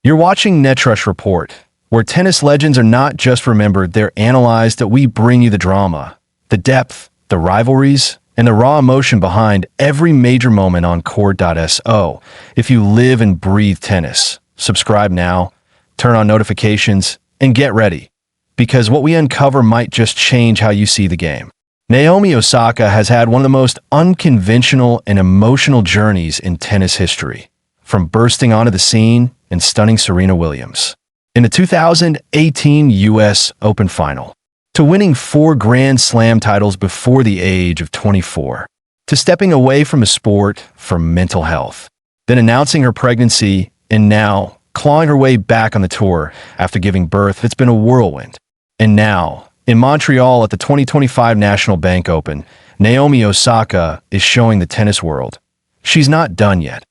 You're watching Netrush Report, where tennis legends are not just remembered, they're analyzed. That we bring you the drama, the depth, the rivalries, and the raw emotion behind every major moment on court.so. If you live and breathe tennis, subscribe now, turn on notifications, and get ready, because what we uncover might just change how you see the game. Naomi Osaka has had one of the most unconventional and emotional journeys in tennis history, from bursting onto the scene and stunning Serena Williams in the 2018 U.S. Open Final, to winning 4 Grand Slam titles before the age of 24, to stepping away from the sport for mental health, then announcing her pregnancy, and now clawing her way back on the tour after giving birth. It's been a whirlwind. And now, in Montreal at the 2025 National Bank Open, Naomi Osaka is showing the tennis world she's not done yet.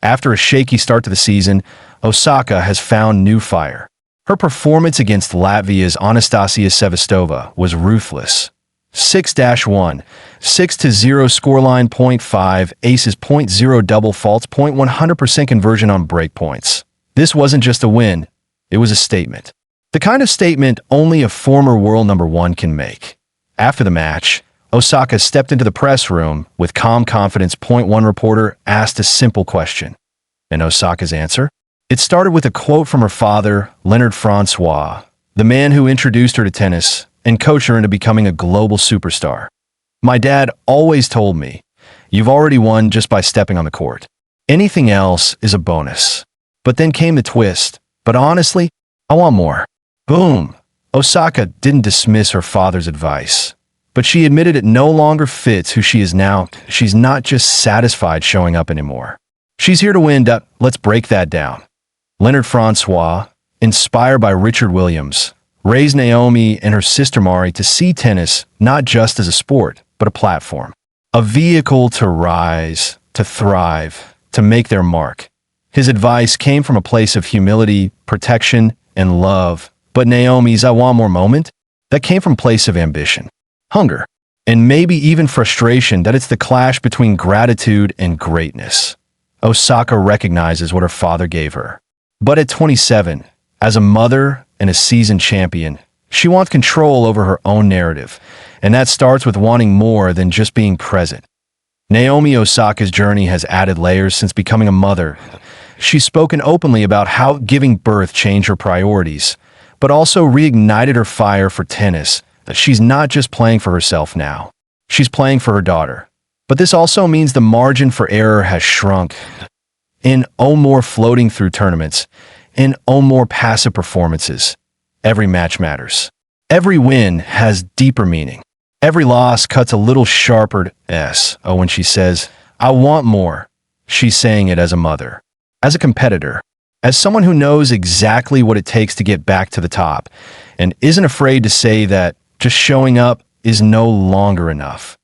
After a shaky start to the season, Osaka has found new fire. Her performance against Latvia's Anastasia Sevastova was ruthless. 6-1, 6-0 scoreline, 0.5 aces, 0.0 double faults, 0.100% conversion on break points. This wasn't just a win, it was a statement. The kind of statement only a former world number 1 can make. After the match, Osaka stepped into the press room with calm confidence. One reporter asked a simple question. And Osaka's answer? It started with a quote from her father, Leonard Francois, the man who introduced her to tennis and coached her into becoming a global superstar. My dad always told me, you've already won just by stepping on the court. Anything else is a bonus. But then came the twist. But honestly, I want more. Boom. Osaka didn't dismiss her father's advice, but she admitted it no longer fits who she is now. She's not just satisfied showing up anymore. She's here to win. Let's break that down. Leonard Francois, inspired by Richard Williams, raised Naomi and her sister Mari to see tennis not just as a sport, but a platform, a vehicle to rise, to thrive, to make their mark. His advice came from a place of humility, protection, and love. But Naomi's "I want more" moment, that came from a place of ambition, hunger, and maybe even frustration. That it's the clash between gratitude and greatness. Osaka recognizes what her father gave her. But at 27, as a mother and a seasoned champion, she wants control over her own narrative, and that starts with wanting more than just being present. Naomi Osaka's journey has added layers since becoming a mother. She's spoken openly about how giving birth changed her priorities, but also reignited her fire for tennis. That she's not just playing for herself now, she's playing for her daughter. But this also means the margin for error has shrunk. In no more floating through tournaments, in no more passive performances. Every match matters. Every win has deeper meaning. Every loss cuts a little sharper. When she says, "I want more," she's saying it as a mother, as a competitor, as someone who knows exactly what it takes to get back to the top, and isn't afraid to say that just showing up is no longer enough.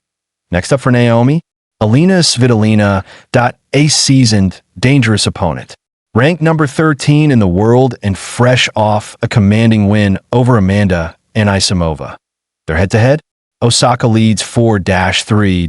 Next up for Naomi, Elina Svitolina, a seasoned, dangerous opponent. Ranked number 13 in the world and fresh off a commanding win over Amanda Anisimova. They're head-to-head. Osaka leads 4-3.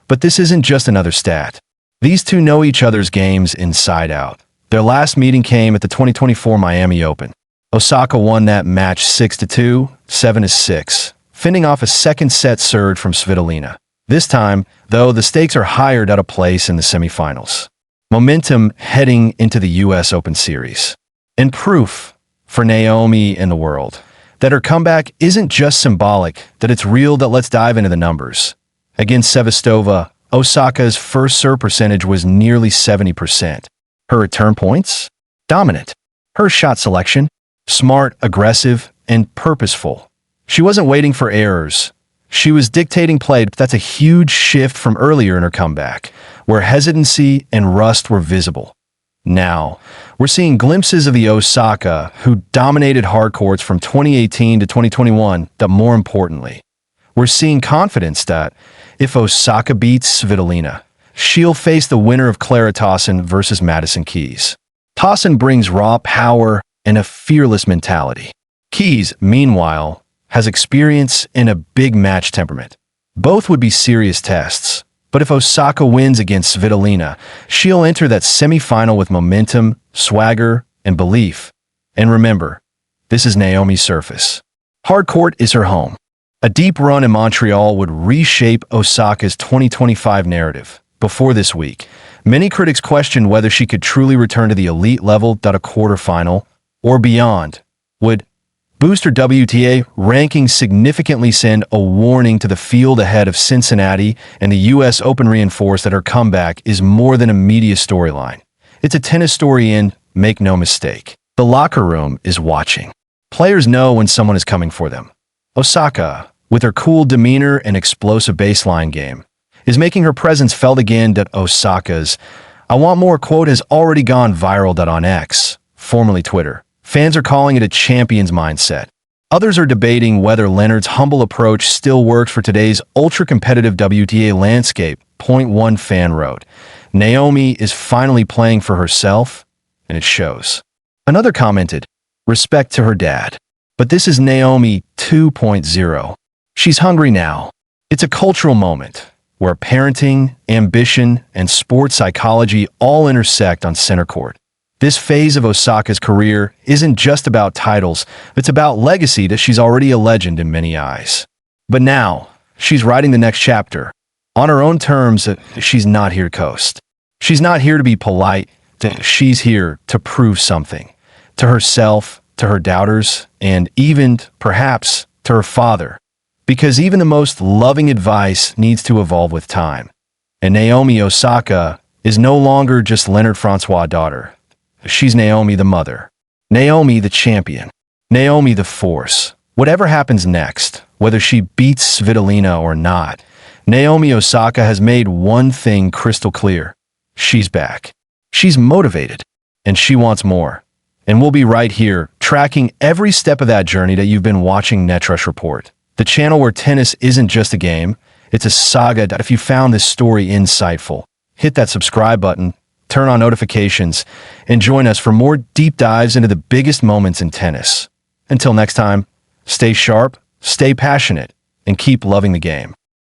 But this isn't just another stat. These two know each other's games inside out. Their last meeting came at the 2024 Miami Open. Osaka won that match 6-2, 7-6, fending off a second-set surge from Svitolina. This time, though, the stakes are higher at a place in the semifinals. Momentum heading into the U.S. Open Series. And proof for Naomi and the world that her comeback isn't just symbolic, that it's real. That let's dive into the numbers. Against Sevastova, Osaka's first serve percentage was nearly 70%. Her return points? Dominant. Her shot selection? Smart, aggressive, and purposeful. She wasn't waiting for errors. She was dictating play. That's a huge shift from earlier in her comeback, where hesitancy and rust were visible. Now, we're seeing glimpses of the Osaka who dominated hard courts from 2018 to 2021, but more importantly, we're seeing confidence that if Osaka beats Svitolina, she'll face the winner of Clara Tauson versus Madison Keys. Tauson brings raw power and a fearless mentality. Keys, meanwhile, has experience and a big match temperament. Both would be serious tests, but if Osaka wins against Svitolina, she'll enter that semifinal with momentum, swagger, and belief. And remember, this is Naomi's surface. Hard court is her home. A deep run in Montreal would reshape Osaka's 2025 narrative. Before this week, many critics questioned whether she could truly return to the elite level at a quarterfinal or beyond. Would boost her WTA ranking significantly send a warning to the field ahead of Cincinnati, and the U.S. Open reinforced that her comeback is more than a media storyline. It's a tennis story, and make no mistake, the locker room is watching. Players know when someone is coming for them. Osaka, with her cool demeanor and explosive baseline game, is making her presence felt again. Osaka's "I want more" quote has already gone viral. On X, formerly Twitter, fans are calling it a champion's mindset. Others are debating whether Leonard's humble approach still works for today's ultra-competitive WTA landscape. Point one fan wrote, "Naomi is finally playing for herself, and it shows." Another commented, "Respect to her dad. But this is Naomi 2.0. She's hungry now." It's a cultural moment where parenting, ambition, and sports psychology all intersect on center court. This phase of Osaka's career isn't just about titles, it's about legacy. That she's already a legend in many eyes. But now, she's writing the next chapter. On her own terms. She's not here to coast. She's not here to be polite. She's here to prove something. To herself, to her doubters, and even, perhaps, to her father. Because even the most loving advice needs to evolve with time. And Naomi Osaka is no longer just Leonard Francois' daughter. She's Naomi the mother. Naomi the champion. Naomi the force. Whatever happens next, whether she beats Svitolina or not, Naomi Osaka has made one thing crystal clear. She's back. She's motivated. And she wants more. And we'll be right here, tracking every step of that journey that you've been watching Netrush Report. The channel where tennis isn't just a game, it's a saga. If you found this story insightful, hit that subscribe button, turn on notifications, and join us for more deep dives into the biggest moments in tennis. Until next time, stay sharp, stay passionate, and keep loving the game.